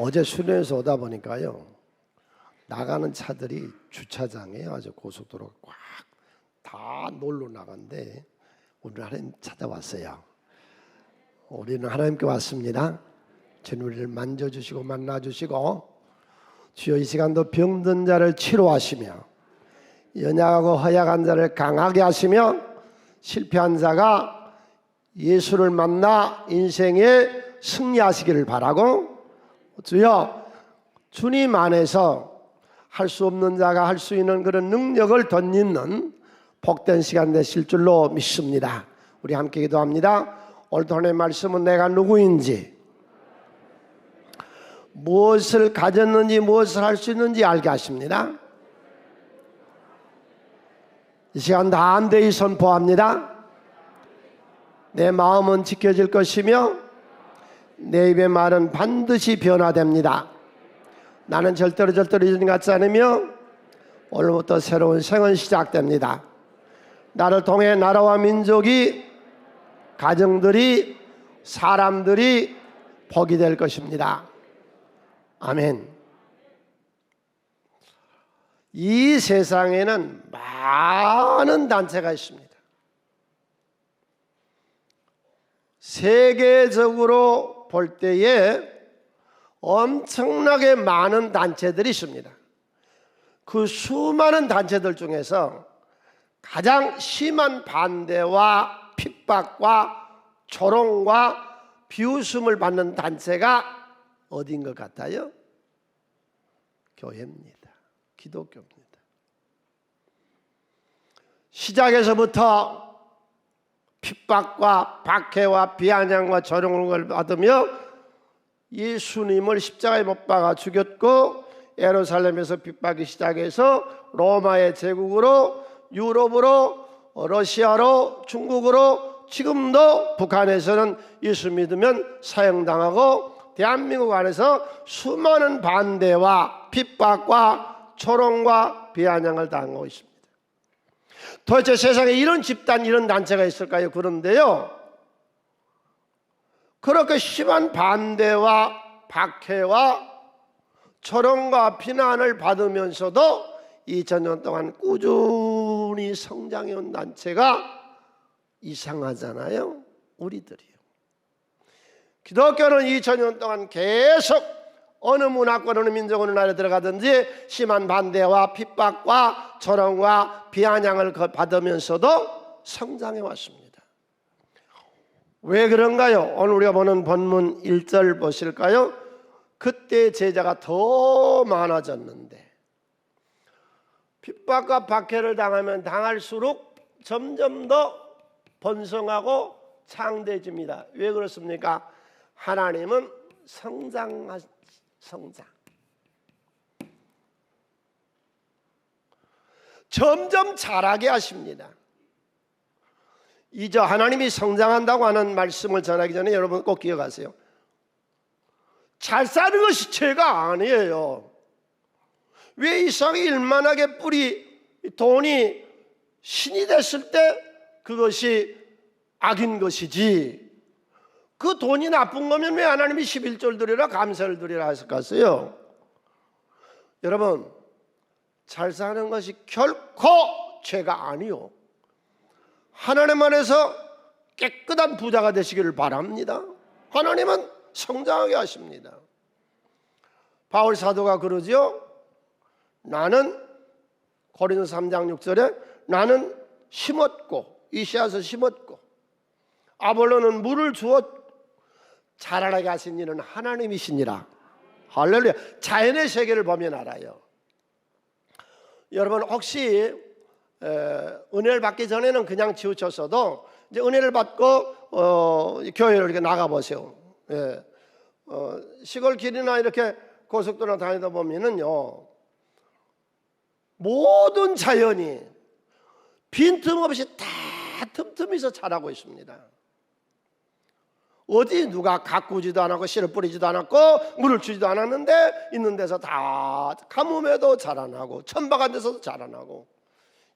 어제 수련에서 오다 보니까요, 나가는 차들이 주차장에 아주 고속도로가 꽉 다 놀러 나간데 오늘 하나님 찾아왔어요. 우리는 하나님께 왔습니다. 주님 우리를 만져주시고 만나주시고, 주여 이 시간도 병든 자를 치료하시며 연약하고 허약한 자를 강하게 하시며 실패한 자가 예수를 만나 인생에 승리하시기를 바라고, 주여 주님 안에서 할 수 없는 자가 할 수 있는 그런 능력을 덧입는 복된 시간 되실 줄로 믿습니다. 우리 함께 기도합니다. 오늘도 하나님의 말씀은 내가 누구인지, 무엇을 가졌는지, 무엇을 할 수 있는지 알게 하십니다. 이 시간 담대히 선포합니다. 내 마음은 지켜질 것이며 내 입의 말은 반드시 변화됩니다. 나는 절대로 이전 같지 않으며 오늘부터 새로운 생은 시작됩니다. 나를 통해 나라와 민족이, 가정들이, 사람들이 복이 될 것입니다. 아멘. 이 세상에는 많은 단체가 있습니다. 세계적으로 볼 때에 엄청나게 많은 단체들이 있습니다. 그 수많은 단체들 중에서 가장 심한 반대와 핍박과 조롱과 비웃음을 받는 단체가 어디인 것 같아요? 교회입니다. 기독교입니다. 시작에서부터 핍박과 박해와 비아냥과 조롱을 받으며 예수님을 십자가에 못 박아 죽였고, 예루살렘에서 핍박이 시작해서 로마의 제국으로, 유럽으로, 러시아로, 중국으로, 지금도 북한에서는 예수 믿으면 사형당하고, 대한민국 안에서 수많은 반대와 핍박과 조롱과 비아냥을 당하고 있습니다. 도대체 세상에 이런 집단, 이런 단체가 있을까요? 그런데요, 그렇게 심한 반대와 박해와 조롱과 비난을 받으면서도 2000년 동안 꾸준히 성장해온 단체가 이상하잖아요. 우리들이요. 기독교는 2000년 동안 계속 어느 문화권, 어느 민족, 어느 나라에 들어가든지 심한 반대와 핍박과 조롱과 비아냥을 받으면서도 성장해 왔습니다. 왜 그런가요? 오늘 우리가 보는 본문 1절 보실까요? 그때 제자가 더 많아졌는데, 핍박과 박해를 당하면 당할수록 점점 더 번성하고 창대해집니다. 왜 그렇습니까? 하나님은 성장. 점점 자라게 하십니다. 이제 하나님이 성장한다고 하는 말씀을 전하기 전에 여러분 꼭 기억하세요. 잘 사는 것이 죄가 아니에요. 왜 이상하게 일만하게 돈이 신이 됐을 때 그것이 악인 것이지, 그 돈이 나쁜 거면 왜 하나님이 11조를 드리라, 감사를 드리라 하셨겠어요? 여러분, 잘 사는 것이 결코 죄가 아니요, 하나님 안에서 깨끗한 부자가 되시기를 바랍니다. 하나님은 성장하게 하십니다. 바울 사도가 그러죠. 나는, 고린도서 3장 6절에 나는 심었고, 이시야서 심었고, 아볼로는 물을 주었고, 자라나게 하신 이는 하나님이시니라. 할렐루야. 자연의 세계를 보면 알아요. 여러분, 혹시 은혜를 받기 전에는 그냥 치우쳤어도 이제 은혜를 받고 교회를 이렇게 나가보세요. 시골 길이나 이렇게 고속도로 다니다 보면은요, 모든 자연이 빈틈없이 다 틈틈이서 자라고 있습니다. 어디 누가 가꾸지도 않았고 씨를 뿌리지도 않았고 물을 주지도 않았는데 있는 데서 다 가뭄에도 자라나고 천박한 데서도 자라나고,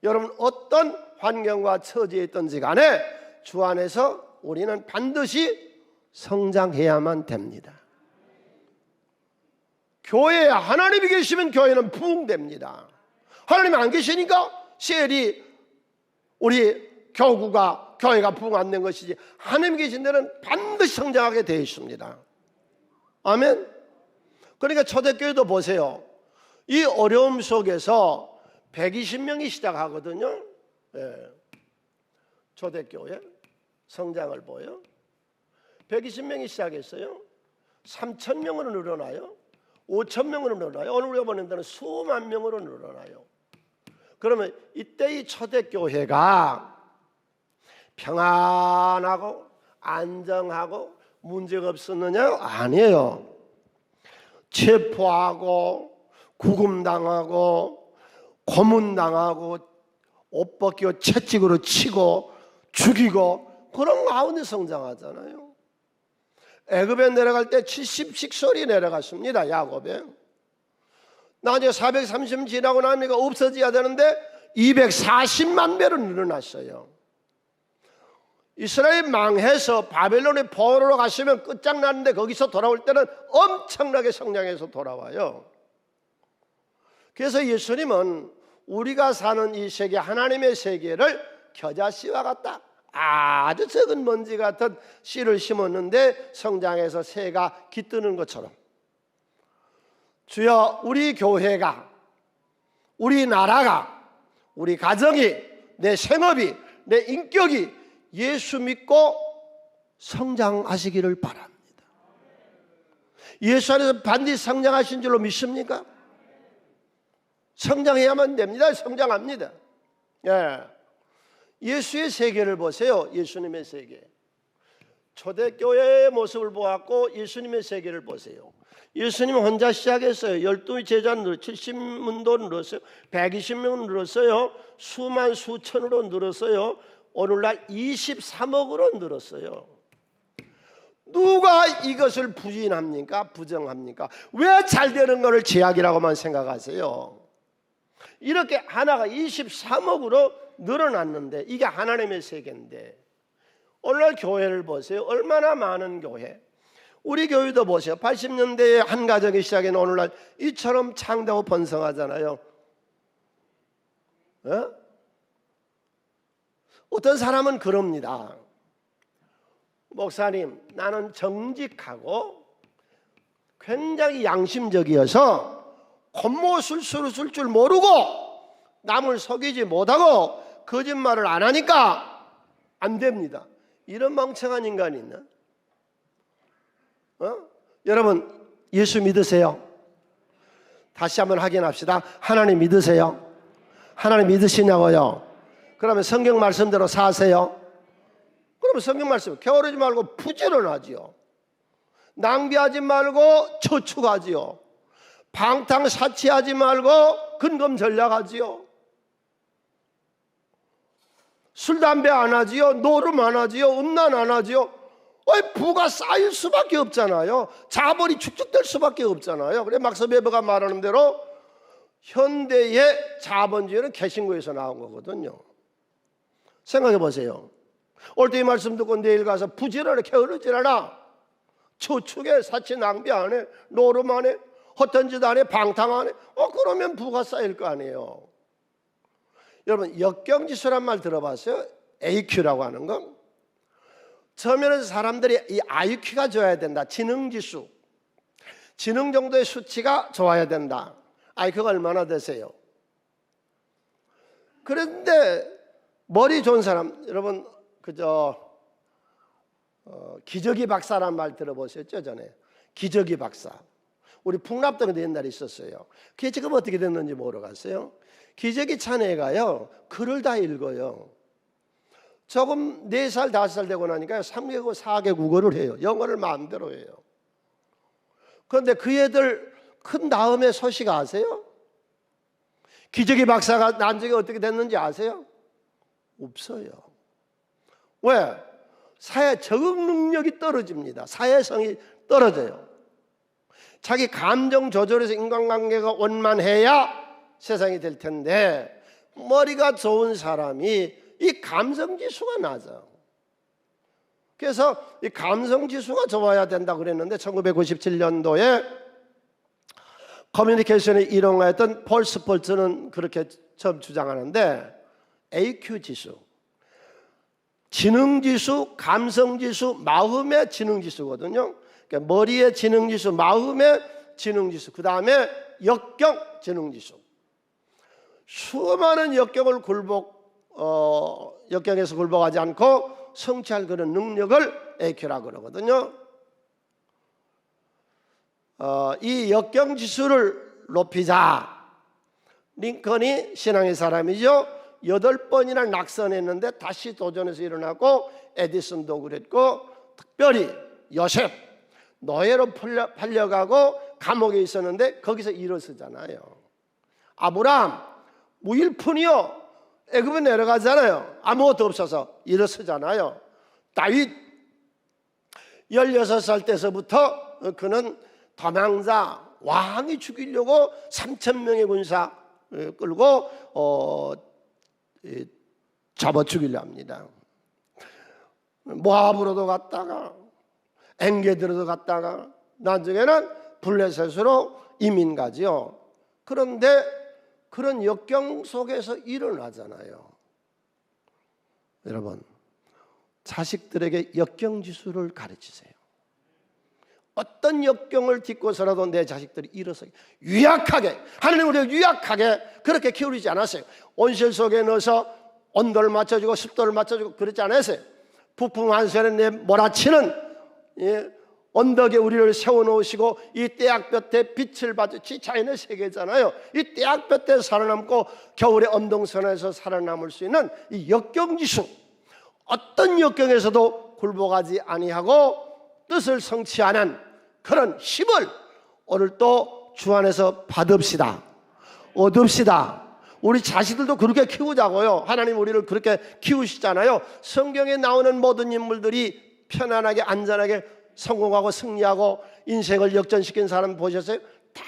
여러분 어떤 환경과 처지에 있든지 간에 주 안에서 우리는 반드시 성장해야만 됩니다. 교회에 하나님이 계시면 교회는 부흥됩니다. 하나님이 안 계시니까 셀이 우리 교회가 부흥 안 된 것이지, 하나님이 계신 데는 반드시 성장하게 되어 있습니다. 아멘. 그러니까 초대교회도 보세요. 이 어려움 속에서 120명이 시작하거든요. 예. 초대교회 성장을 보여 120명이 시작했어요. 3,000명으로 늘어나요. 5,000명으로 늘어나요. 오늘 우리가 보는 데는 수만 명으로 늘어나요. 그러면 이때 이 초대교회가 평안하고 안정하고 문제가 없었느냐? 아니에요. 체포하고 구금당하고 고문당하고 옷 벗기고 채찍으로 치고 죽이고 그런 가운데 성장하잖아요. 애굽에 내려갈 때 70씩솔이 내려갔습니다. 야곱에. 나중에 430년 지나고 나니까 없어져야 되는데 240만 배로 늘어났어요. 이스라엘 망해서 바벨론의 포로로 가시면 끝장나는데 거기서 돌아올 때는 엄청나게 성장해서 돌아와요. 그래서 예수님은 우리가 사는 이 세계, 하나님의 세계를 겨자씨와 같다, 아주 적은 먼지 같은 씨를 심었는데 성장해서 새가 깃드는 것처럼, 주여 우리 교회가, 우리 나라가, 우리 가정이, 내 생업이, 내 인격이 예수 믿고 성장하시기를 바랍니다. 예수 안에서 반드시 성장하신 줄로 믿습니까? 성장해야만 됩니다. 성장합니다. 예. 예수의 세계를 보세요. 예수님의 세계. 초대교회의 모습을 보았고 예수님의 세계를 보세요. 예수님 혼자 시작했어요. 12 제자 늘었어요. 70문도 늘었어요. 120명 늘었어요. 수만 수천으로 늘었어요. 오늘날 23억으로 늘었어요. 누가 이것을 부인합니까? 부정합니까? 왜 잘 되는 것을 제약이라고만 생각하세요? 이렇게 하나가 23억으로 늘어났는데 이게 하나님의 세계인데, 오늘날 교회를 보세요. 얼마나 많은 교회. 우리 교회도 보세요. 80년대에 한 가정이 시작해서 오늘날 이처럼 창대하고 번성하잖아요. 어떤 사람은 그럽니다. 목사님, 나는 정직하고 굉장히 양심적이어서 겉모술수를 쓸 줄 모르고 남을 속이지 못하고 거짓말을 안 하니까 안 됩니다. 이런 멍청한 인간이 있나? 여러분, 예수 믿으세요? 다시 한번 확인합시다. 하나님 믿으세요? 하나님 믿으시냐고요? 그러면 성경 말씀대로 사세요? 그러면 성경 말씀 게으르지 말고 부지런하지요. 낭비하지 말고 저축하지요. 방탕사치하지 말고 근검전략하지요. 술 담배 안 하지요. 노름 안 하지요. 음란 안 하지요. 부가 쌓일 수밖에 없잖아요. 자본이 축적될 수밖에 없잖아요. 그래 막스 베버가 말하는 대로 현대의 자본주의는 개신교에서 나온 거거든요. 생각해 보세요. 올 때 이 말씀 듣고 내일 가서 부지런해 게으르지 않아. 저축에 사치 낭비 안 해. 노름 안 해. 헛된 짓 안 해. 방탕 안 해. 그러면 부가 쌓일 거 아니에요. 여러분, 역경지수란 말 들어봤어요? AQ라고 하는 거. 처음에는 사람들이 이 IQ가 좋아야 된다. 지능지수. 지능 정도의 수치가 좋아야 된다. IQ가 얼마나 되세요? 그런데 머리 좋은 사람, 여러분 기저귀 박사란 말 들어보셨죠? 전에 기저귀 박사. 우리 풍납동에도 옛날에 있었어요. 그게 지금 어떻게 됐는지 모르겠어요. 기저귀 차내가요 글을 다 읽어요. 조금 4살 5살 되고 나니까 3개국 4개국어를 해요. 영어를 마음대로 해요. 그런데 그 애들 큰 다음에 소식 아세요? 기저귀 박사가 나중에 어떻게 됐는지 아세요? 없어요. 왜? 사회 적응 능력이 떨어집니다. 사회성이 떨어져요. 자기 감정 조절해서 인간관계가 원만해야 세상이 될 텐데, 머리가 좋은 사람이 이 감성지수가 낮아. 그래서 이 감성지수가 좋아야 된다 그랬는데 1997년도에 커뮤니케이션의 일원가였던 폴 스폴츠는 그렇게 처음 주장하는데, AQ 지수, 지능지수, 감성지수, 마음의 지능지수거든요. 그러니까 머리의 지능지수, 마음의 지능지수, 그 다음에 역경 지능지수. 수많은 역경을 역경에서 굴복하지 않고 성취할 그런 능력을 AQ라고 그러거든요. 이 역경 지수를 높이자. 링컨이 신앙의 사람이죠. 8번이나 낙선했는데 다시 도전해서 일어나고, 에디슨도 그랬고, 특별히 요셉 노예로 팔려가고 감옥에 있었는데 거기서 일어서잖아요. 아브라함 무일푼이요, 애굽에 내려가잖아요. 아무것도 없어서 일어서잖아요. 다윗 16살 때서부터 그는 도망자, 왕이 죽이려고 3,000명의 군사 끌고 잡아 죽이려 합니다. 모압으로도 갔다가 엔게디로도 갔다가 나중에는 블레셋으로 이민 가지요. 그런데 그런 역경 속에서 일어나잖아요. 여러분, 자식들에게 역경 지수를 가르치세요. 어떤 역경을 딛고서라도 내 자식들이 일어서 유약하게, 하나님 우리가 유약하게 그렇게 키우지 않았어요. 온실 속에 넣어서 온도를 맞춰주고 습도를 맞춰주고 그러지 않았어요. 부품 한선에 내 몰아치는 언덕에 우리를 세워놓으시고 이 떼약볕에 빛을 받듯이 자연의 세계잖아요. 이 떼약볕에 살아남고 겨울의 엄동선에서 살아남을 수 있는 이 역경지수, 어떤 역경에서도 굴복하지 아니하고 뜻을 성취하는 그런 힘을 오늘 또 주 안에서 받읍시다. 얻읍시다. 우리 자식들도 그렇게 키우자고요. 하나님 우리를 그렇게 키우시잖아요. 성경에 나오는 모든 인물들이 편안하게 안전하게 성공하고 승리하고 인생을 역전시킨 사람 보셨어요? 다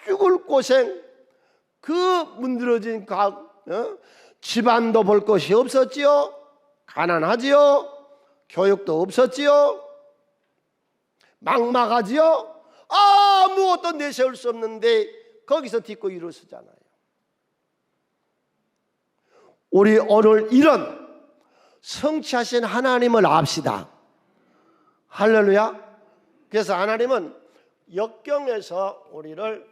죽을 고생, 그 문드러진 집안도 볼 것이 없었지요. 가난하지요. 교육도 없었지요. 막막하지요. 아무것도 내세울 수 없는데 거기서 딛고 일어서잖아요. 우리 오늘 이런 성취하신 하나님을 압시다. 할렐루야. 그래서 하나님은 역경에서 우리를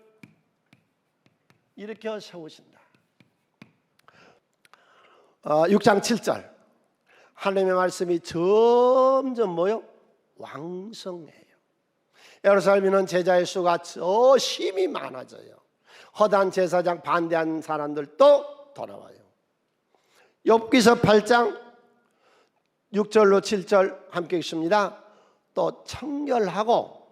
일으켜 세우신다. 6장 7절 하나님의 말씀이 점점 뭐요? 왕성해요. 예루살렘에는 제자의 수가 더 심히 많아져요. 허다한 제사장 반대한 사람들도 돌아와요. 욥기서 8장 6절로 7절 함께 읽습니다. 또 청결하고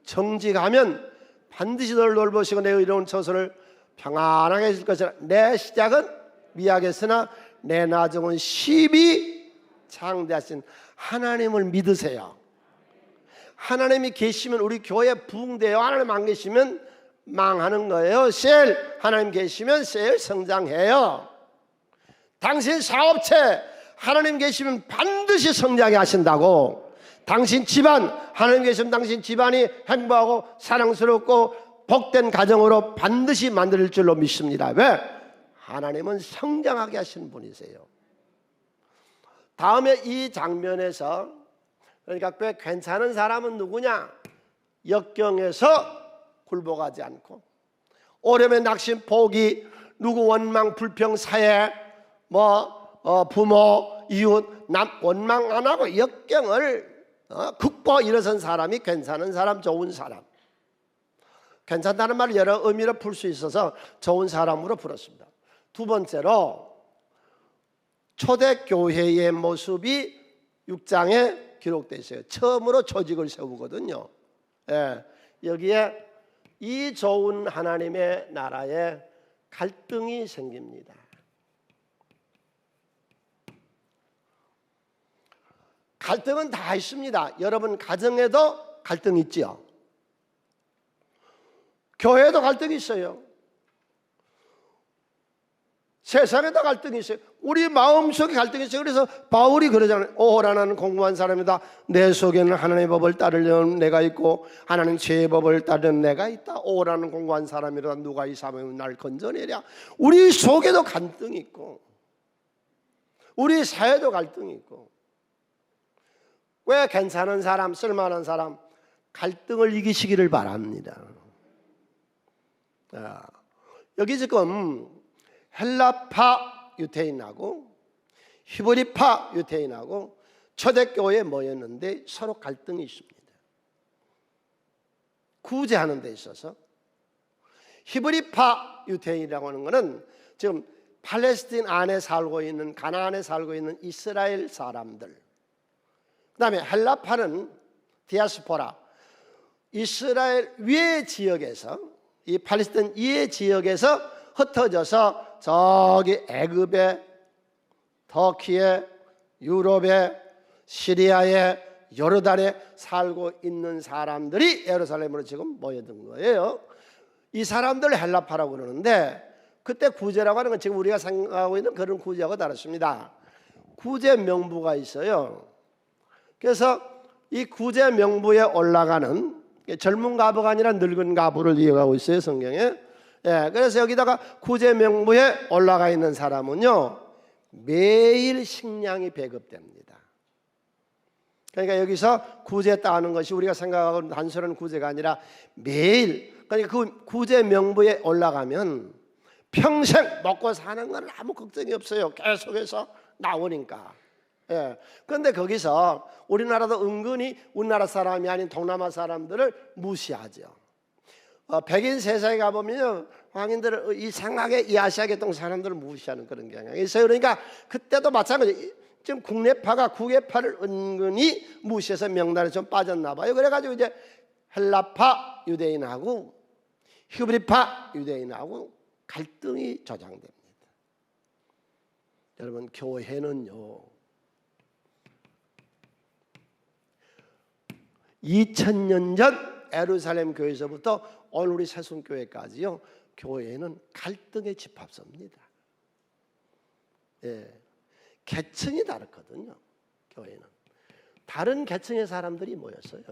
정직하면 반드시 너를 돌보시고 내 의로운 처소를 평안하게 해줄 것이라. 내 시작은 미약했으나 내 나중은 심히 창대하신 하나님을 믿으세요. 하나님이 계시면 우리 교회 부흥돼요. 하나님 안 계시면 망하는 거예요. 하나님 계시면 성장해요. 당신 사업체 하나님 계시면 반드시 성장하게 하신다고. 당신 집안 하나님 계시면 당신 집안이 행복하고 사랑스럽고 복된 가정으로 반드시 만들 줄로 믿습니다. 왜? 하나님은 성장하게 하시는 분이세요. 다음에 이 장면에서, 그러니까 꽤 괜찮은 사람은 누구냐? 역경에서 굴복하지 않고 오렴의 낙심, 포기, 누구 원망, 불평, 사회, 부모, 이웃, 남 원망 안 하고 역경을 극복 일어선 사람이 괜찮은 사람, 좋은 사람. 괜찮다는 말을 여러 의미로 풀 수 있어서 좋은 사람으로 풀었습니다. 두 번째로 초대교회의 모습이 6장에 기록되어 있어요. 처음으로 조직을 세우거든요. 여기에 이 좋은 하나님의 나라에 갈등이 생깁니다. 갈등은 다 있습니다. 여러분 가정에도 갈등이 있지요. 교회에도 갈등이 있어요. 세상에다 갈등이 있어요. 우리 마음속에 갈등이 있어요. 그래서 바울이 그러잖아요. 오호라 나는 공부한 사람이다. 내 속에는 하나님의 법을 따르려는 내가 있고 하나님 죄의 법을 따르는 내가 있다. 오호라 나는 공부한 사람이라 누가 이 사람을 날 건져내랴. 우리 속에도 갈등이 있고 우리 사회도 갈등이 있고. 왜 괜찮은 사람, 쓸만한 사람 갈등을 이기시기를 바랍니다. 여기 지금 헬라파 유대인하고 히브리파 유대인하고 초대교회에 모였는데 서로 갈등이 있습니다. 구제하는 데 있어서 히브리파 유대인이라고 하는 것은 지금 팔레스틴 안에 살고 있는 가나안에 살고 있는 이스라엘 사람들, 그 다음에 헬라파는 디아스포라 이스라엘 위의 지역에서 이 팔레스틴 이의 지역에서 흩어져서 저기 애굽에 터키에 유럽에 시리아에 요르단에 살고 있는 사람들이 예루살렘으로 지금 모여든 거예요. 이 사람들 헬라파라고 그러는데 그때 구제라고 하는 건 지금 우리가 생각하고 있는 그런 구제하고 다릅니다. 구제 명부가 있어요. 그래서 이 구제 명부에 올라가는 젊은 가부가 아니라 늙은 가부를 이어가고 있어요, 성경에. 그래서 여기다가 구제 명부에 올라가 있는 사람은요 매일 식량이 배급됩니다. 그러니까 여기서 구제했다는 것이 우리가 생각하는 단순한 구제가 아니라 매일, 그러니까 그 구제 명부에 올라가면 평생 먹고 사는 건 아무 걱정이 없어요. 계속해서 나오니까. 그런데 거기서 우리나라도 은근히 우리나라 사람이 아닌 동남아 사람들을 무시하죠. 백인 세상에 가보면 황인들을 이상하게 이 아시아 계통 사람들을 무시하는 그런 경향이 있어요. 그러니까 그때도 마찬가지. 지금 국내파가 국외파를 은근히 무시해서 명단에 좀 빠졌나 봐요. 그래가지고 이제 헬라파 유대인하고 히브리파 유대인하고 갈등이 조장됩니다. 여러분, 교회는요 2000년 전 예루살렘 교회에서부터 오늘 우리 새순교회까지요 교회는 갈등의 집합소입니다. 계층이 다르거든요. 교회는 다른 계층의 사람들이 모였어요.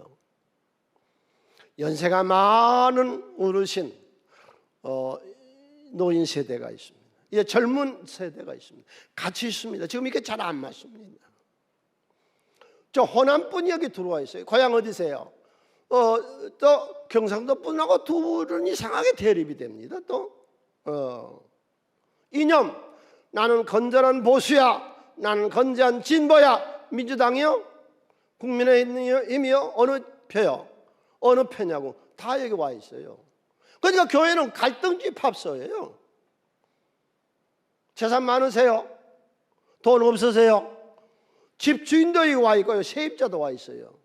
연세가 많은 어르신, 노인 세대가 있습니다. 이제 젊은 세대가 있습니다. 같이 있습니다. 지금 이게 잘 안 맞습니다. 저 호남 분이 여기 들어와 있어요. 고향 어디세요? 또 경상도 분하고 둘은 이상하게 대립이 됩니다. 또 이념, 나는 건전한 보수야, 나는 건전한 진보야. 민주당이요? 국민의힘이요? 어느 표요? 어느 표냐고 다 여기 와 있어요. 그러니까 교회는 갈등 집합소예요. 재산 많으세요? 돈 없으세요? 집주인도 여기 와 있고요, 세입자도 와 있어요.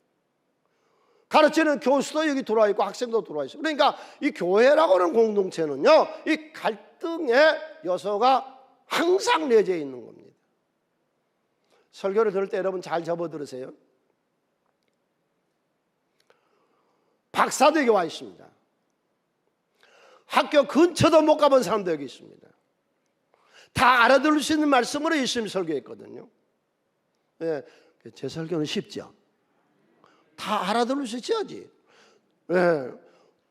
가르치는 교수도 여기 들어와 있고 학생도 들어와 있어요. 그러니까 이 교회라고 하는 공동체는요 이 갈등의 요소가 항상 내재해 있는 겁니다. 설교를 들을 때 여러분 잘 접어들으세요. 박사도 여기 와 있습니다. 학교 근처도 못 가본 사람도 여기 있습니다. 다 알아들을 수 있는 말씀으로 예수님 설교했거든요. 제 설교는 쉽죠. 다 알아들을 수 있어야지.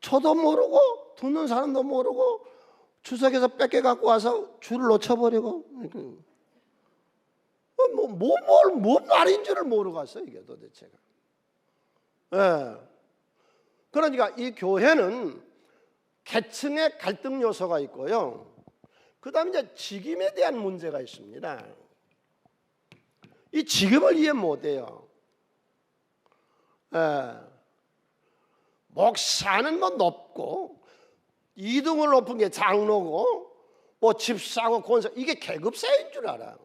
저도 모르고 듣는 사람도 모르고 주석에서 뺏겨 갖고 와서 줄을 놓쳐버리고 뭐 말인지를 모르고 갔어요 이게 도대체가. 그러니까 이 교회는 계층의 갈등 요소가 있고요. 그 다음에 이제 직임에 대한 문제가 있습니다. 이 직임을 이해 못해요. 목사는 뭐 높고 2등을 높은 게 장로고 뭐 집사고 권사, 이게 계급사인 줄 알아요.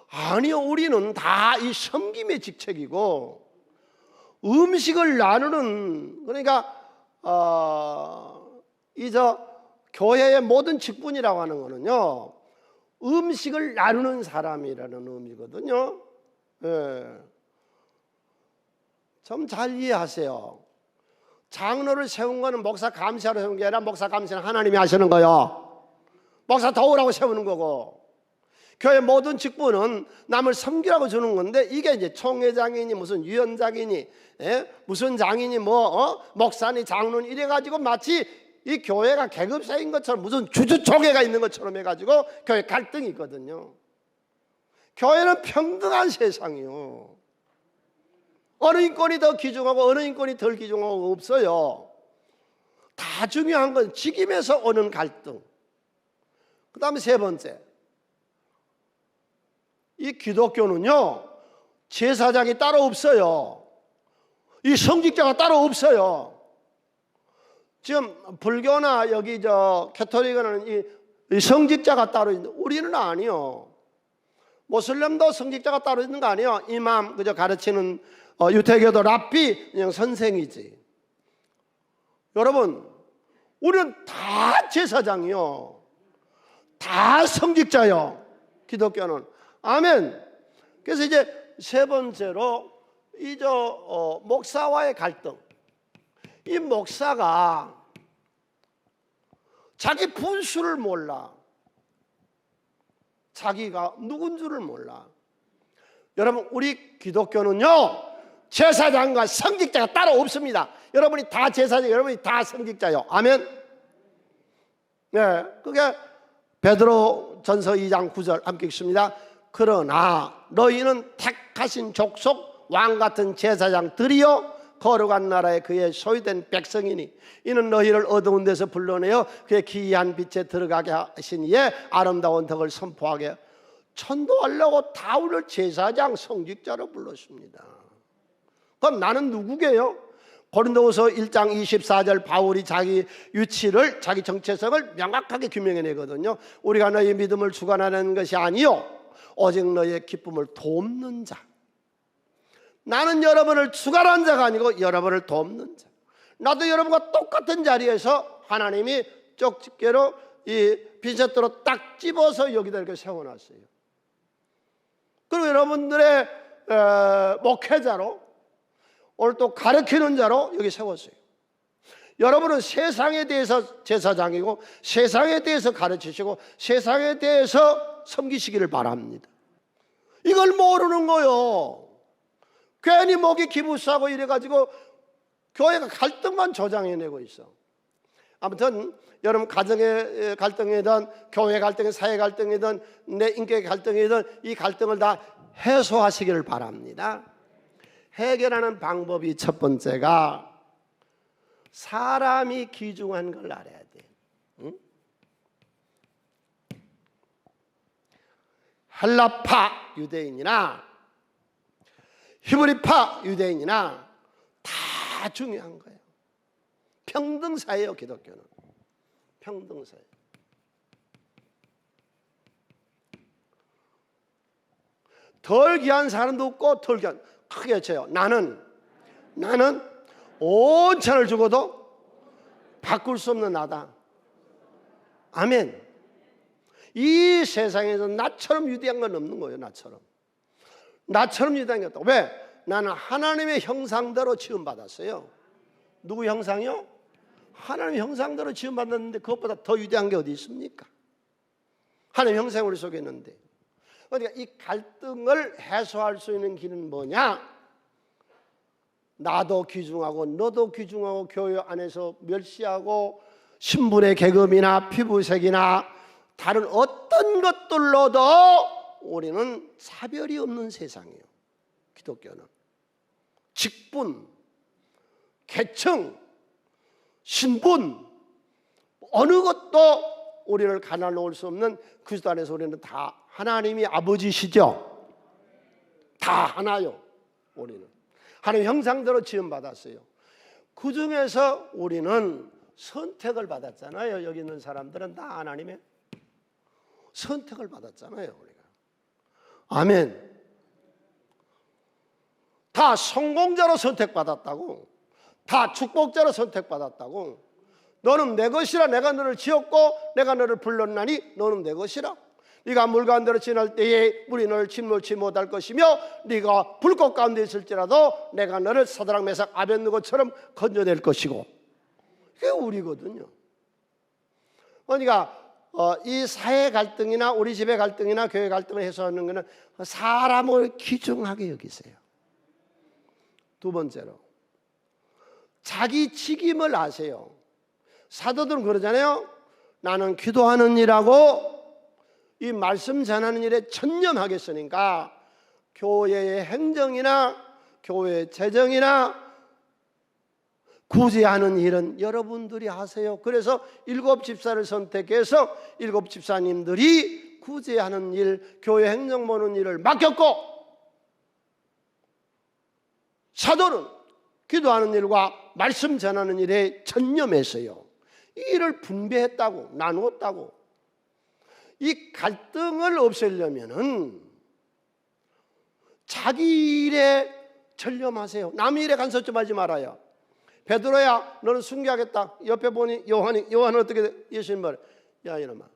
아니요, 우리는 다 이 섬김의 직책이고 음식을 나누는, 그러니까 교회의 모든 직분이라고 하는 거는요 음식을 나누는 사람이라는 의미거든요. 좀 잘 이해하세요. 장로를 세운 거는 목사 감시하러 세운 게 아니라 목사 감시는 하나님이 하시는 거예요. 목사 도우라고 세우는 거고, 교회 모든 직분은 남을 섬기라고 주는 건데, 이게 이제 총회장이니 무슨 위원장이니 무슨 장이니 목사니 장로니 이래가지고 마치 이 교회가 계급사인 것처럼 무슨 주주총회가 있는 것처럼 해가지고 교회 갈등이 있거든요. 교회는 평등한 세상이요. 어느 인권이 더 귀중하고 어느 인권이 덜 귀중하고 없어요. 다 중요한 건 직임에서 오는 갈등. 그 다음에 세 번째, 이 기독교는요 제사장이 따로 없어요. 이 성직자가 따로 없어요. 지금 불교나 여기 캐톨릭은 이 성직자가 따로 있는데, 우리는 아니요. 모슬렘도 성직자가 따로 있는 거 아니에요. 이맘 그저 가르치는 유태교도 랍비 그냥 선생이지. 여러분, 우리는 다 제사장이요, 다 성직자요, 기독교는. 아멘. 그래서 이제 세 번째로 목사와의 갈등. 이 목사가 자기 분수를 몰라. 자기가 누군 줄을 몰라. 여러분, 우리 기독교는요 제사장과 성직자가 따로 없습니다. 여러분이 다 제사장, 여러분이 다 성직자요. 아멘. 네, 그게 베드로 전서 2장 9절 함께 읽습니다. 그러나 너희는 택하신 족속 왕같은 제사장들이요 거룩한 나라에 그의 소유된 백성이니 이는 너희를 어두운 데서 불러내어 그의 기이한 빛에 들어가게 하신 이의 아름다운 덕을 선포하게 천도하려고 다 우리를 제사장 성직자로 불렀습니다. 그럼 나는 누구게요? 고린도후서 1장 24절 바울이 자기 위치를, 자기 정체성을 명확하게 규명해내거든요. 우리가 너희 믿음을 주관하는 것이 아니요 오직 너희의 기쁨을 돕는 자. 나는 여러분을 주관한 자가 아니고 여러분을 돕는 자. 나도 여러분과 똑같은 자리에서 하나님이 쪽집게로 이 핀셋으로 딱 집어서 여기다 이렇게 세워놨어요. 그리고 여러분들의 목회자로, 오늘 또 가르치는 자로 여기 세웠어요. 여러분은 세상에 대해서 제사장이고 세상에 대해서 가르치시고 세상에 대해서 섬기시기를 바랍니다. 이걸 모르는 거요. 괜히 목이 기부싸고 이래가지고 교회가 갈등만 조장해내고 있어. 아무튼 여러분 가정의 갈등이든 교회 갈등이든 사회 갈등이든 내 인격의 갈등이든 이 갈등을 다 해소하시기를 바랍니다. 해결하는 방법이 첫 번째가 사람이 귀중한 걸 알아야 돼. 응? 헬라파 유대인이나 히브리파 유대인이나 다 중요한 거예요. 평등사예요. 기독교는 평등사예요. 덜 귀한 사람도 없고 덜 귀한, 크게 외쳐요. 나는 온 천을 주고도 바꿀 수 없는 나다. 아멘. 이 세상에서 나처럼 위대한 건 없는 거예요. 나처럼 위대한 게 없다. 왜? 나는 하나님의 형상대로 지음받았어요. 누구 형상이요? 하나님의 형상대로 지음받았는데 그것보다 더 위대한 게 어디 있습니까? 하나님의 형상이 우리 속에 있는데. 그러니까 이 갈등을 해소할 수 있는 길은 뭐냐? 나도 귀중하고 너도 귀중하고 교회 안에서 멸시하고 신분의 계급이나 피부색이나 다른 어떤 것들로도 우리는 차별이 없는 세상이에요. 기독교는 직분, 계층, 신분 어느 것도 우리를 가난놓을 수 없는 그리스도 안에서 우리는 다 하나님이 아버지시죠. 다 하나요. 우리는 하나님 형상대로 지음받았어요. 그 중에서 우리는 선택을 받았잖아요. 여기 있는 사람들은 다 하나님의 선택을 받았잖아요. 우리가. 아멘. 다 성공자로 선택받았다고, 다 축복자로 선택받았다고. 너는 내 것이라. 내가 너를 지었고 내가 너를 불렀나니 너는 내 것이라. 네가 물 가운데로 지날 때에 물이 너를 침몰치 못할 것이며 네가 불꽃 가운데 있을지라도 내가 너를 사드락 메삭 아벳느고처럼 건져낼 것이고. 그게 우리거든요. 그러니까 이 사회 갈등이나 우리 집의 갈등이나 교회 갈등을 해소하는 것은 사람을 귀중하게 여기세요. 두 번째로 자기 책임을 아세요. 사도들은 그러잖아요. 나는 기도하는 일하고 이 말씀 전하는 일에 전념하겠으니까 교회의 행정이나 교회의 재정이나 구제하는 일은 여러분들이 하세요. 그래서 7 집사를 선택해서 7 집사님들이 구제하는 일, 교회 행정 보는 일을 맡겼고, 사도는 기도하는 일과 말씀 전하는 일에 전념했어요. 이 일을 분배했다고, 나누었다고. 이 갈등을 없애려면은 자기 일에 전념하세요. 남 일에 간섭 좀 하지 말아요. 베드로야, 너는 순교하겠다. 옆에 보니 요한은 어떻게 돼? 예수님 말, 야 이놈아,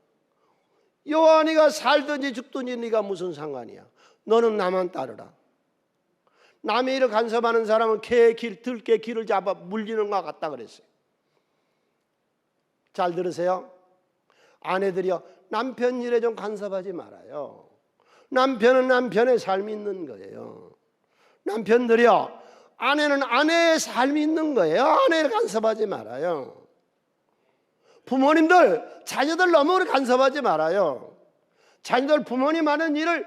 요한이가 살든지 죽든지 네가 무슨 상관이야. 너는 나만 따르라. 남의 일을 간섭하는 사람은 들개 길을 잡아 물리는 것 같다 그랬어요. 잘 들으세요. 아내들이요, 남편 일에 좀 간섭하지 말아요. 남편은 남편의 삶이 있는 거예요. 남편들이요, 아내는 아내의 삶이 있는 거예요. 아내를 간섭하지 말아요. 부모님들, 자녀들 너무 간섭하지 말아요. 자녀들 부모님 하는 일을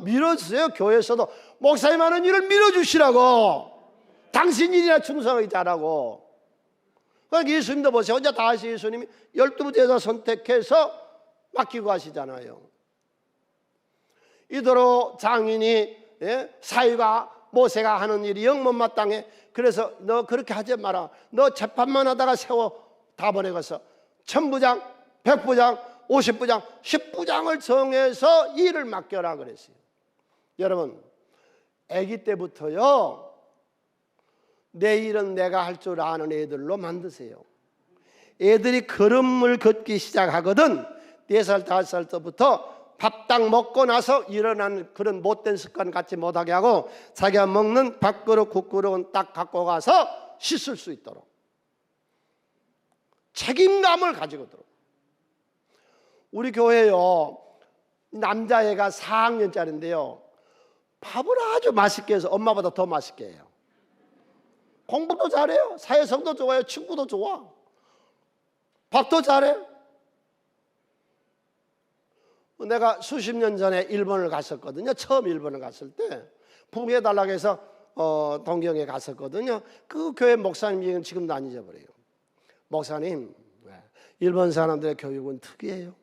밀어주세요. 교회에서도 목사님 하는 일을 밀어주시라고. 당신 일이나 충성하게 잘하고. 그러니까 예수님도 보세요. 혼자 다 하시 예수님이 12 제자 선택해서 맡기고 하시잖아요. 이대로 장인이 사위가 모세가 하는 일이 영 못마땅해. 그래서 너 그렇게 하지 마라. 너 재판만 하다가 세워 다 보내고서 1000부장, 100부장, 50부장, 10부장을 정해서 일을 맡겨라 그랬어요. 여러분, 아기 때부터요, 내 일은 내가 할 줄 아는 애들로 만드세요. 애들이 걸음을 걷기 시작하거든 4살, 5살 때부터 밥딱 먹고 나서 일어나는 그런 못된 습관 갖지 못하게 하고 자기가 먹는 밥그릇, 국그릇은 딱 갖고 가서 씻을 수 있도록 책임감을 가지고 들어. 우리 교회요, 남자애가 4학년짜리인데요, 밥을 아주 맛있게 해서 엄마보다 더 맛있게 해요. 공부도 잘해요. 사회성도 좋아요. 친구도 좋아. 밥도 잘해. 내가 수십 년 전에 일본을 갔었거든요. 처음 일본을 갔을 때 부흥해달라고 해서 동경에 갔었거든요. 그 교회 목사님이 지금도 안 잊어버려요. 목사님, 일본 사람들의 교육은 특이해요.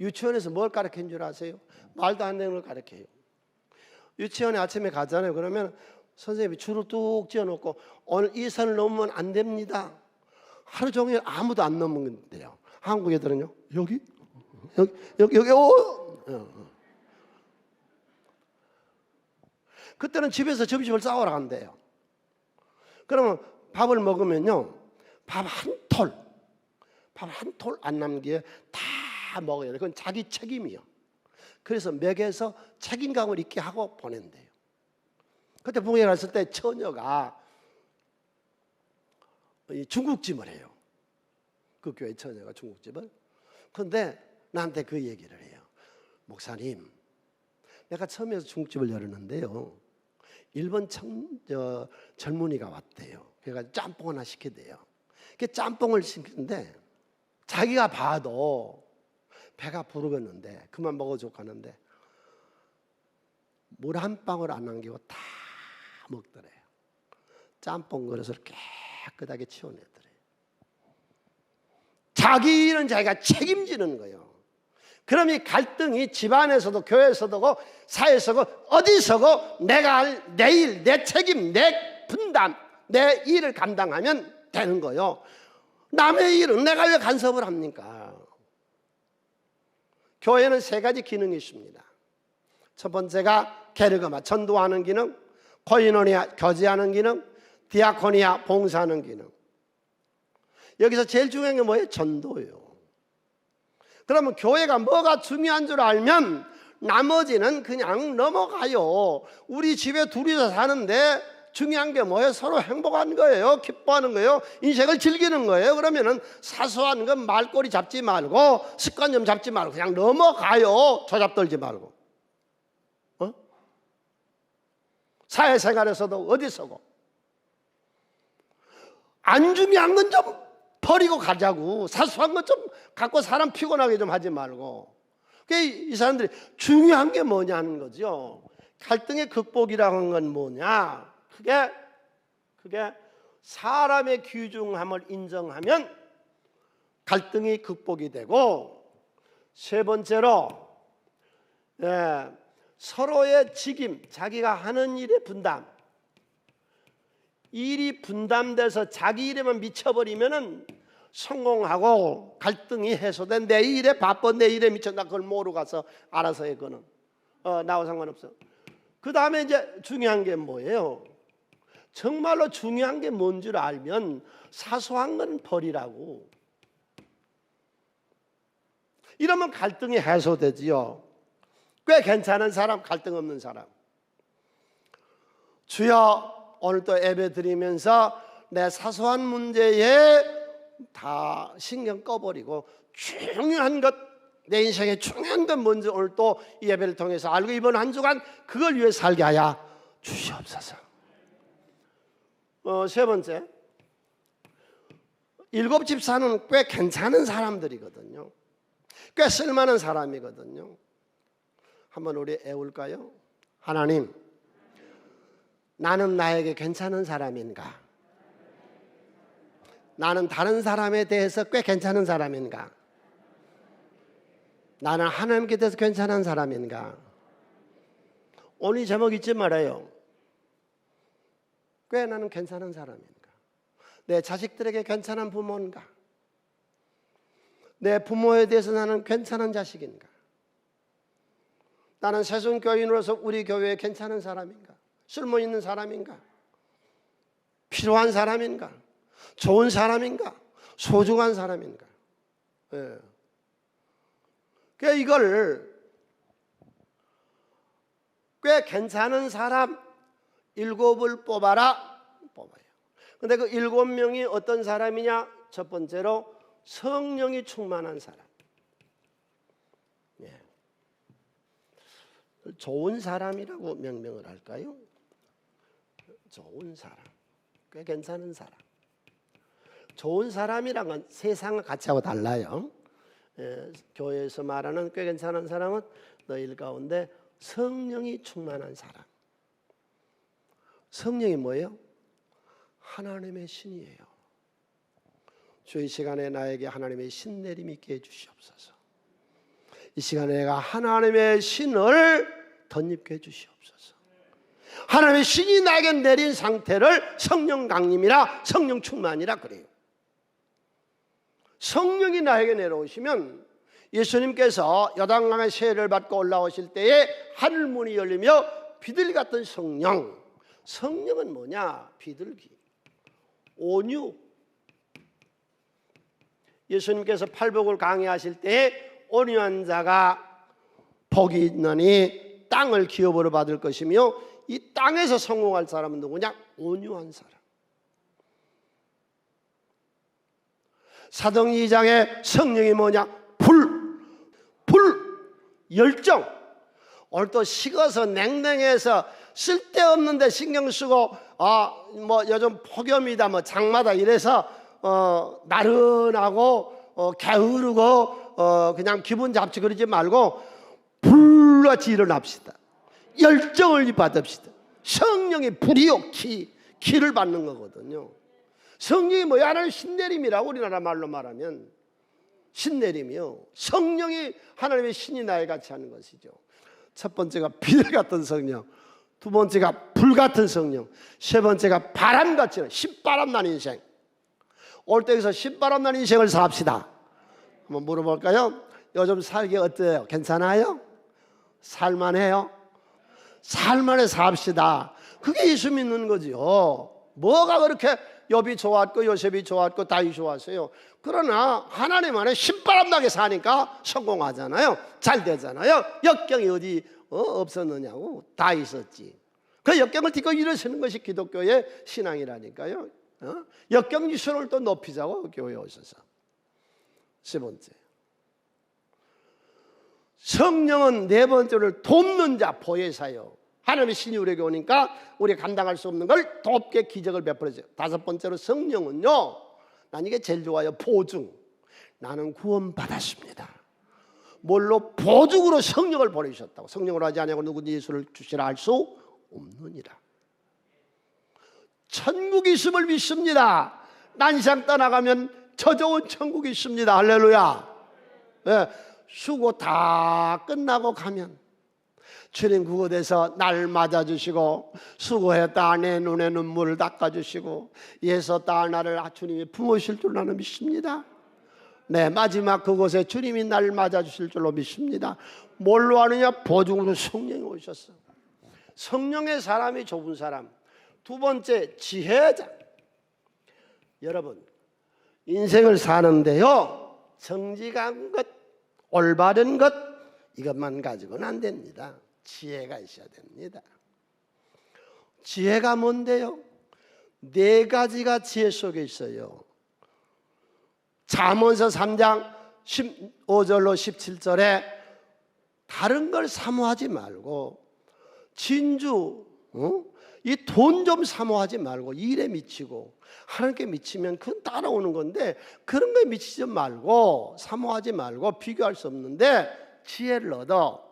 유치원에서 뭘 가르치는 줄 아세요? 말도 안 되는 걸 가르쳐요. 유치원에 아침에 가잖아요. 그러면 선생님이 줄을 뚝 지어놓고 오늘 이 선을 넘으면 안 됩니다. 하루 종일 아무도 안 넘는데요. 한국 애들은요, 여기 그때는 집에서 점심을 싸우러 간대요. 그러면 밥을 먹으면요, 밥 한 톨 안 남기에 다 먹어야 돼요. 그건 자기 책임이요. 그래서 먹여서 책임감을 있게 하고 보낸대요. 그때 부흥회 갔을 때 처녀가 중국집을 해요. 그 교회 처녀가 중국집을. 그런데 나한테 그 얘기를 해요. 목사님, 내가 처음에 중국집을 열었는데요, 일본 젊은이가 왔대요. 그래서 짬뽕 하나 시켜대요. 그 짬뽕을 시키는데 자기가 봐도 배가 부르겠는데 그만 먹어줘 가는데 물 한 방울 안 남기고 다 먹더래요. 짬뽕 그릇을 깨끗하게 치워내더래요. 자기 일은 자기가 책임지는 거예요. 그럼 이 갈등이 집안에서도 교회에서도 사회에서도 어디서도 내가 할 내 일, 내 책임, 내 분담, 내 일을 감당하면 되는 거예요. 남의 일은 내가 왜 간섭을 합니까? 교회는 3가지 기능이 있습니다. 첫 번째가 게르그마, 전도하는 기능, 코이노니아, 교제하는 기능, 디아코니아, 봉사하는 기능. 여기서 제일 중요한 게 뭐예요? 전도예요. 그러면 교회가 뭐가 중요한 줄 알면 나머지는 그냥 넘어가요. 우리 집에 둘이서 사는데 중요한 게 뭐예요? 서로 행복한 거예요. 기뻐하는 거예요. 인생을 즐기는 거예요. 그러면은 사소한 건 말꼬리 잡지 말고 습관점 잡지 말고 그냥 넘어가요. 조잡 떨지 말고. 사회생활에서도 어디서고 안 중요한 건 좀 버리고 가자고. 사소한 것 좀 갖고 사람 피곤하게 좀 하지 말고. 이 사람들이 중요한 게 뭐냐는 거죠. 갈등의 극복이라고 하는 건 뭐냐? 그게 사람의 귀중함을 인정하면 갈등이 극복이 되고, 세 번째로 서로의 직임, 자기가 하는 일의 분담. 일이 분담돼서 자기 일에만 미쳐버리면은 성공하고 갈등이 해소된. 내 일에 바빠, 내 일에 미쳐, 나 그걸 모르고 가서 알아서 해. 그거는 나와 상관없어. 그 다음에 이제 중요한 게 뭐예요? 정말로 중요한 게 뭔 줄 알면 사소한 건 버리라고. 이러면 갈등이 해소되지요. 꽤 괜찮은 사람, 갈등 없는 사람. 주여, 오늘 또 예배 드리면서 내 사소한 문제에 다 신경 꺼버리고 중요한 것, 내 인생에 중요한 건 뭔지 오늘 또 이 예배를 통해서 알고 이번 한 주간 그걸 위해 살게 하여 주시옵소서. 세 번째, 7 집사는 꽤 괜찮은 사람들이거든요. 꽤 쓸만한 사람이거든요. 한번 우리 애울까요? 하나님, 나는 나에게 괜찮은 사람인가? 나는 다른 사람에 대해서 꽤 괜찮은 사람인가? 나는 하나님께 대해서 괜찮은 사람인가? 오늘 제목 잊지 말아요. 꽤 나는 괜찮은 사람인가? 내 자식들에게 괜찮은 부모인가? 내 부모에 대해서 나는 괜찮은 자식인가? 나는 새순교인으로서 우리 교회에 괜찮은 사람인가? 쓸모있는 사람인가? 필요한 사람인가? 좋은 사람인가? 소중한 사람인가? 그러니까 이걸 꽤 괜찮은 사람 7을 뽑아라. 뽑아요. 근데 그 7명이 어떤 사람이냐? 첫 번째로 성령이 충만한 사람. 좋은 사람이라고 명명을 할까요? 좋은 사람, 꽤 괜찮은 사람. 좋은 사람이란 건 세상과 가치하고 달라요. 교회에서 말하는 꽤 괜찮은 사람은 너희 가운데 성령이 충만한 사람. 성령이 뭐예요? 하나님의 신이에요. 주 이 시간에 나에게 하나님의 신 내림 있게 해주시옵소서. 이 시간에 내가 하나님의 신을 덧입게 해주시옵소서. 하나님의 신이 나에게 내린 상태를 성령 강림이라, 성령 충만이라 그래요. 성령이 나에게 내려오시면 예수님께서 요단강의 세례를 받고 올라오실 때에 하늘문이 열리며 비둘기 같은 성령. 성령은 뭐냐? 비둘기, 온유. 예수님께서 팔복을 강의하실 때에 온유한 자가 복이 있느니 땅을 기업으로 받을 것이며, 이 땅에서 성공할 사람은 누구냐? 온유한 사람. 사도행 2장의 성령이 뭐냐? 열정. 오늘 또 식어서 냉랭해서 쓸데없는데 신경 쓰고 뭐 요즘 폭염이다 뭐 장마다 이래서 나른하고 게으르고 그냥 기분 잡지 그러지 말고 불같이 일어납시다. 열정을 받읍시다. 성령의 불이요, 기를 받는 거거든요. 성령이 뭐야? 하나님 신내림이라고 우리나라 말로 말하면 신내림이요. 성령이 하나님의 신이 나에 같이 하는 것이죠. 첫 번째가 비둘기 같은 성령, 두 번째가 불 같은 성령, 세 번째가 바람같이 신바람 나는 인생. 올 때에서 신바람 나는 인생을 삽시다. 한번 물어볼까요? 요즘 살기 어때요? 괜찮아요? 살만해요? 살만해 삽시다. 그게 예수 믿는 거지요. 뭐가 그렇게 욥이 좋았고 요셉이 좋았고 다윗이 좋았어요. 그러나 하나님 안에 신바람 나게 사니까 성공하잖아요. 잘 되잖아요. 역경이 어디 없었느냐고. 다 있었지. 그 역경을 딛고 일어서는 것이 기독교의 신앙이라니까요. 역경지수를 또 높이자고 교회에 오셔서. 세 번째, 성령은 네 번째를 돕는 자, 보혜사요. 하나님의 신이 우리에게 오니까 우리가 감당할 수 없는 걸 돕게 기적을 베풀어줘요. 다섯 번째로 성령은요, 난 이게 제일 좋아요. 보증. 나는 구원받았습니다. 뭘로? 보증으로 성령을 보내주셨다고. 성령으로 하지 아니하고 누구든지 예수를 주시라 할 수 없느니라. 천국이 있음을 믿습니다. 난 이상 떠나가면 저 좋은 천국이 있습니다. 할렐루야. 네, 수고 다 끝나고 가면 주님 그곳에서 날 맞아주시고, 수고했다 내 눈에 눈물을 닦아주시고, 애썼다 나를 주님이 품으실 줄 나는 믿습니다. 네, 마지막 그곳에 주님이 날 맞아주실 줄로 믿습니다. 뭘로 하느냐? 보증으로 성령이 오셨어. 성령의 사람이 좁은 사람. 두 번째, 지혜자. 여러분, 인생을 사는데요, 정직한 것, 올바른 것, 이것만 가지고는 안 됩니다. 지혜가 있어야 됩니다. 지혜가 뭔데요? 네 가지가 지혜 속에 있어요. 잠언서 3장 15절로 17절에 다른 걸 사모하지 말고 진주, 이 돈 좀 사모하지 말고 일에 미치고, 하나님께 미치면 그건 따라오는 건데 그런 거에 미치지 말고, 사모하지 말고, 비교할 수 없는데 지혜를 얻어.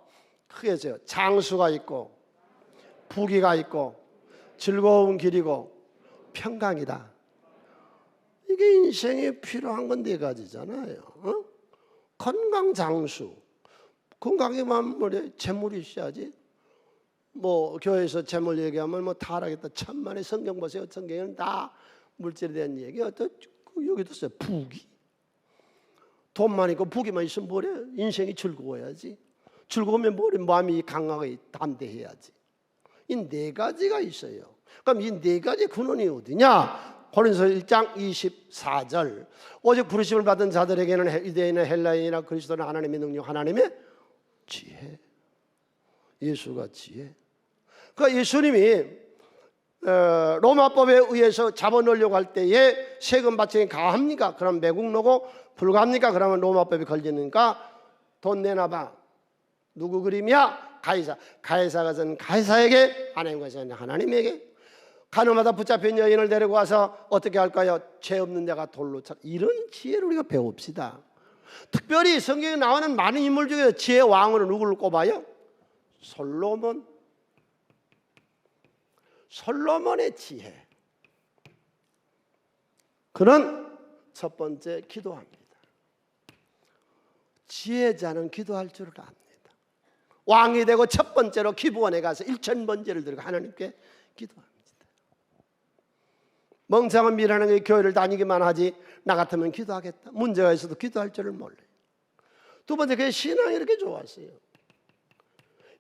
크게 해서요, 장수가 있고 부귀가 있고 즐거운 길이고 평강이다. 이게 인생에 필요한 건 네 가지잖아요. 건강, 장수. 건강에만 재물이 있어야지. 뭐 교회에서 재물 얘기하면 뭐 타락했다 천만의 성경 보세요. 성경에는 다 물질에 대한 얘기. 여기도 있어요. 부귀. 돈만 있고 부귀만 있으면 뭐래? 인생이 즐거워야지. 즐거우면 뭐래? 마음이 강하게 담대해야지. 이 네 가지가 있어요. 그럼 이 네 가지 근원이 어디냐? 고린도서 1장 24절. 오직 부르심을 받은 자들에게는 유대인이나 헬라인이나 그리스도나 하나님의 능력, 하나님의 지혜. 예수가 지혜. 그러니까 예수님이 로마법에 의해서 잡아넣으려고 할 때에 세금 받침이 가합니까? 그럼 매국노고 불가합니까? 그러면 로마법이 걸리니까 돈 내놔봐. 누구 그림이야? 가이사. 가이사가 전 가이사에게, 하나님과 전 하나님에게. 가늠하다 붙잡힌 여인을 데리고 와서 어떻게 할까요? 죄 없는 자가 돌로 차. 이런 지혜를 우리가 배웁시다. 특별히 성경에 나오는 많은 인물 중에 지혜 왕으로 누구를 꼽아요? 솔로몬. 솔로몬의 지혜. 그는 첫 번째 기도합니다. 지혜자는 기도할 줄을 압니다. 왕이 되고 첫 번째로 기부원에 가서 1000번제를 드리고 하나님께 기도합니다. 멍청한 미라는 게 교회를 다니기만 하지 나 같으면 기도하겠다. 문제가 있어도 기도할 줄을 몰라요. 두 번째, 그게 신앙이 이렇게 좋았어요.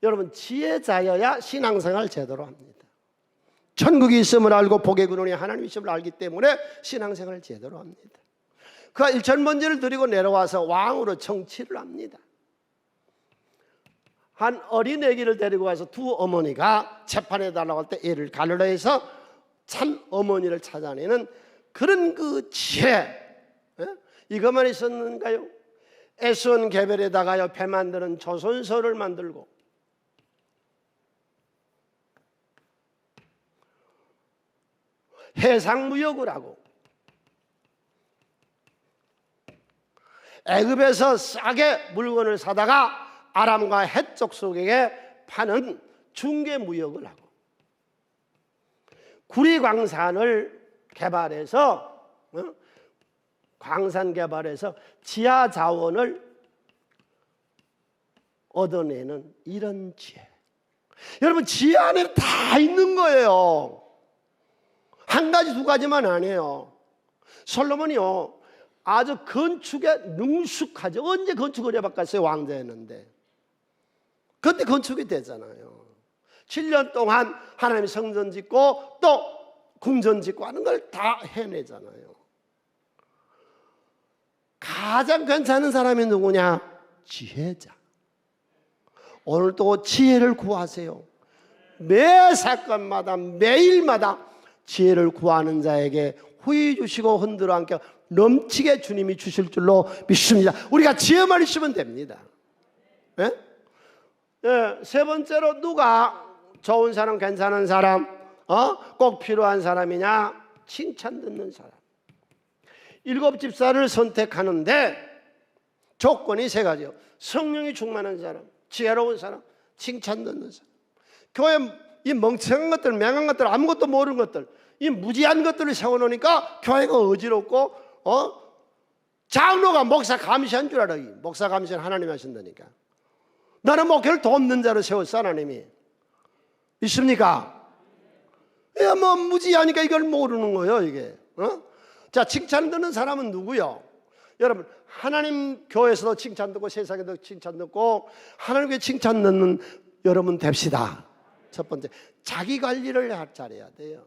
여러분, 지혜자여야 신앙생활 제대로 합니다. 천국이 있음을 알고 복의 근원이 하나님 있음을 알기 때문에 신앙생활을 제대로 합니다. 그가 1000번제를 드리고 내려와서 왕으로 정치를 합니다. 한 어린 애기를 데리고 와서 두 어머니가 재판에 달라고 할 때 애를 가르려 해서 참 어머니를 찾아내는 그런 그 지혜, 이것만 있었는가요? 에스온 개별에다가요 배 만드는 조선소를 만들고, 해상무역을 하고, 애굽에서 싸게 물건을 사다가 아람과 해쪽 속에게 파는 중개무역을 하고, 구리광산을 개발해서 광산 개발해서 지하 자원을 얻어내는 이런 지혜. 여러분, 지혜 안에 다 있는 거예요. 한 가지 두 가지만 아니에요. 솔로몬이요 아주 건축에 능숙하죠. 언제 건축을 해봤겠어요? 왕자였는데. 그때 건축이 되잖아요. 7년 동안 하나님 성전 짓고 또 궁전 짓고 하는 걸 다 해내잖아요. 가장 괜찮은 사람이 누구냐? 지혜자. 오늘 또 지혜를 구하세요. 매 사건마다 매일마다 지혜를 구하는 자에게 후히 주시고 흔들어 안겨 넘치게 주님이 주실 줄로 믿습니다. 우리가 지혜만 있으면 됩니다. 예? 예, 세 번째로 누가 좋은 사람, 괜찮은 사람, 꼭 필요한 사람이냐? 칭찬 듣는 사람. 7 집사를 선택하는데 조건이 3가지요. 성령이 충만한 사람, 지혜로운 사람, 칭찬 듣는 사람. 교회 이 멍청한 것들, 맹한 것들, 아무것도 모르는 것들, 이 무지한 것들을 세워놓으니까 교회가 어지럽고 장로가 목사 감시한 줄 알아요. 목사 감시는 하나님이 하신다니까. 나는 목회를 돕는 자로 세웠어, 하나님이. 있습니까? 야, 뭐 무지하니까 이걸 모르는 거예요, 이게. 자, 칭찬 듣는 사람은 누구요? 여러분, 하나님 교회에서도 칭찬 듣고 세상에도 칭찬 듣고 하나님 교회 칭찬 듣는 여러분 됩시다. 첫 번째, 자기 관리를 잘해야 돼요.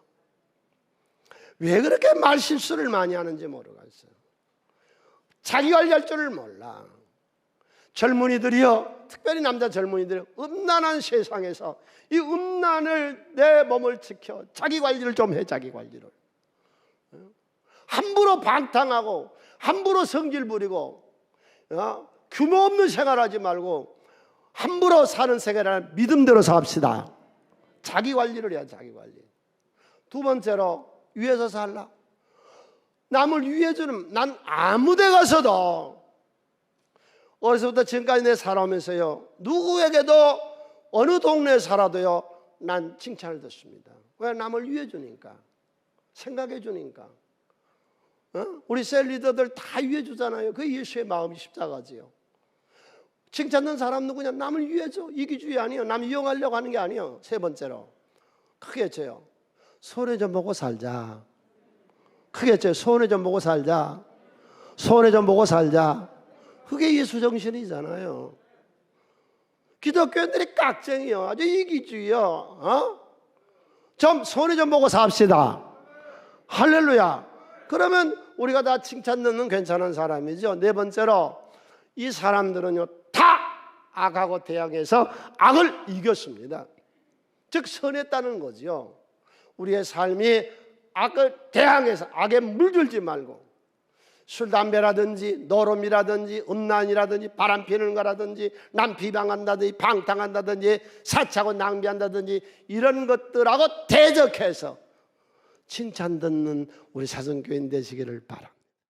왜 그렇게 말 실수를 많이 하는지 모르겠어요. 자기 관리할 줄을 몰라. 젊은이들이요, 특별히 남자 젊은이들이 음란한 세상에서 이 음란을 내 몸을 지켜 자기 관리를 좀 해. 자기 관리를 함부로 방탕하고 함부로 성질 부리고 규모 없는 생활하지 말고 함부로 사는 세계를 믿음대로 삽시다. 자기 관리를 해야. 자기 관리. 2번째로 위에서 살라. 남을 위해주는, 난 아무 데 가서도 어려서부터 지금까지 내 살아오면서요, 누구에게도 어느 동네에 살아도요, 난 칭찬을 듣습니다. 왜? 남을 위해주니까, 생각해주니까. 우리 셀 리더들 다 위해주잖아요. 그 예수의 마음이 십자가지요. 칭찬 듣는 사람 누구냐? 남을 위해줘. 이기주의 아니에요. 남 이용하려고 하는 게 아니에요. 3번째로 크게 쳐요. 손해 좀 보고 살자. 크게 쳐요. 손해 좀 보고 살자. 손해 좀 보고 살자. 그게 예수 정신이잖아요. 기독교인들이 깍쟁이요. 아주 이기주의요. 좀 손해 좀 보고 삽시다. 할렐루야. 그러면 우리가 다 칭찬 듣는 괜찮은 사람이죠. 4번째로 이 사람들은요, 다 악하고 대항해서 악을 이겼습니다. 즉 선했다는 거죠. 우리의 삶이 악을 대항해서 악에 물들지 말고 술, 담배라든지 노름이라든지 음란이라든지 바람 피는 거라든지 남 비방한다든지 방탕한다든지 사치하고 낭비한다든지 이런 것들하고 대적해서 칭찬 듣는 우리 사성교인 되시기를 바랍니다.